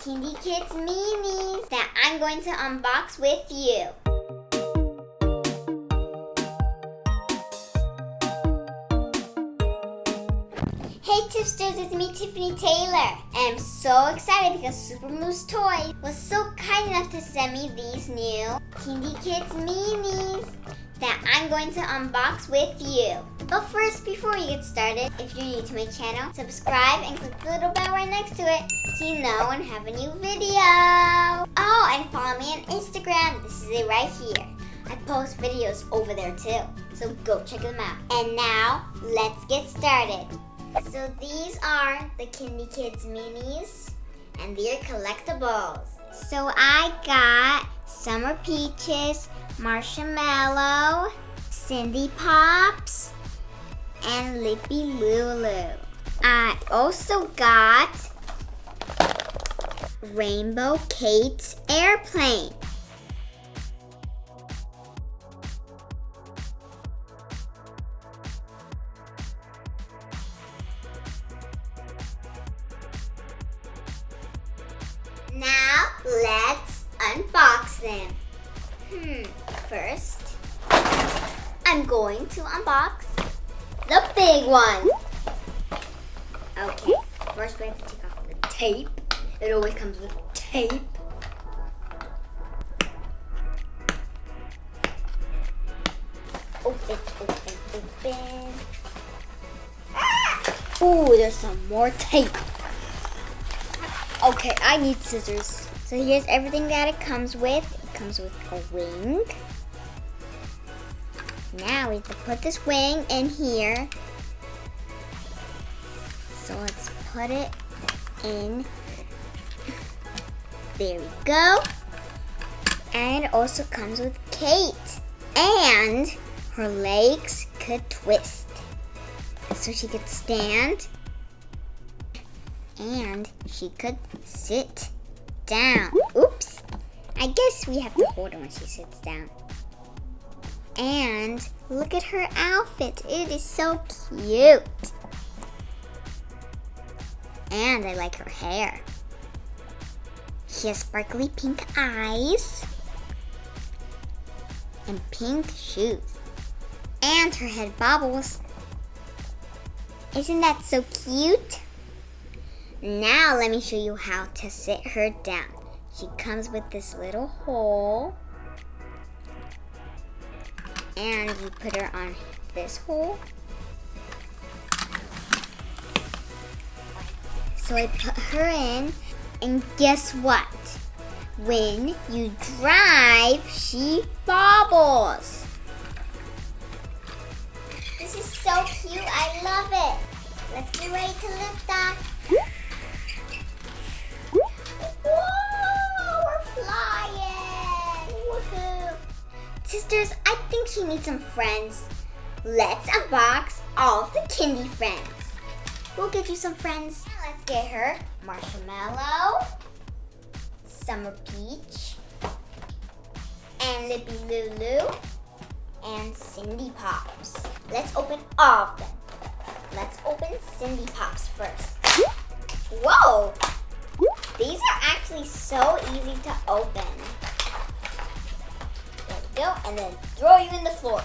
KindiKids minis that I'm going to unbox with you. Hey Tipsters, it's me Tiffany Taylor, and I'm so excited because Super Moose Toys was so kind enough to send me these new KindiKids minis that I'm going to unbox with you. But first, before we get started, if you're new to my channel, subscribe and click the little bell right next to it so you know when I have a new video. Oh, and follow me on Instagram. This is it right here. I post videos over there too, so go check them out. And now, let's get started. So these are the KindiKids minis, and they're collectibles. So I got Summer Peaches, Marshmallow, Cindy Pops, and Lippy Lulu. I also got Rainbow Kate's Airplane. Now, let's unbox them. First, I'm going to unbox the big one. Okay, first we have to take off the tape. It always comes with tape. Open, open, open. Ooh, there's some more tape. Okay, I need scissors. So here's everything that it comes with. It comes with a wing. Now we have to put this wing in here. So let's put it in. There we go. And it also comes with Kate. And her legs could twist. So she could stand. And she could sit down. Oops. I guess we have to hold her when she sits down. And look at her outfit. It is so cute. And I like her hair. She has sparkly pink eyes. And pink shoes. And her head bobbles. Isn't that so cute? Now let me show you how to sit her down. She comes with this little hole. And you put her on this hole. So I put her in, and guess what? When you drive, she bobbles. This is so cute, I love it. Let's get ready to lift off. Whoa, we're flying! Woohoo! Sisters, I think she needs some friends. Let's unbox all of the Kindy friends. We'll get you some friends. Let's get her Marshmallow, Summer Peach, and Lippy Lulu, and Cindy Pops. Let's open all of them. Let's open Cindy Pops first. Whoa! These are actually so easy to open. There we go, and then throw you in the floor.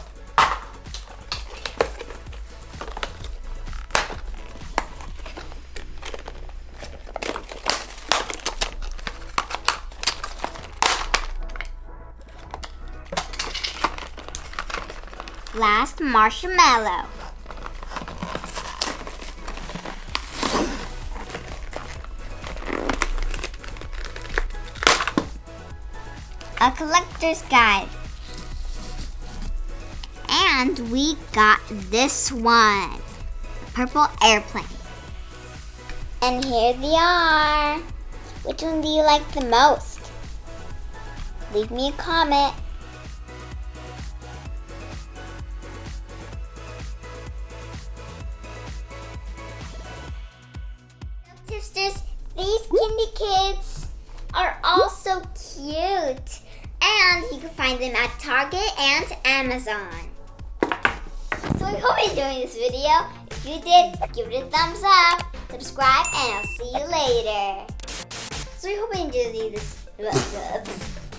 Last, Marshmallow. A collector's guide. And we got this one, a purple airplane. And here they are. Which one do you like the most? Leave me a comment. Sisters, these KindiKids are all so cute. And you can find them at Target and Amazon. So I hope you enjoyed this video. If you did, give it a thumbs up, subscribe, and I'll see you later. So we hope you enjoyed this.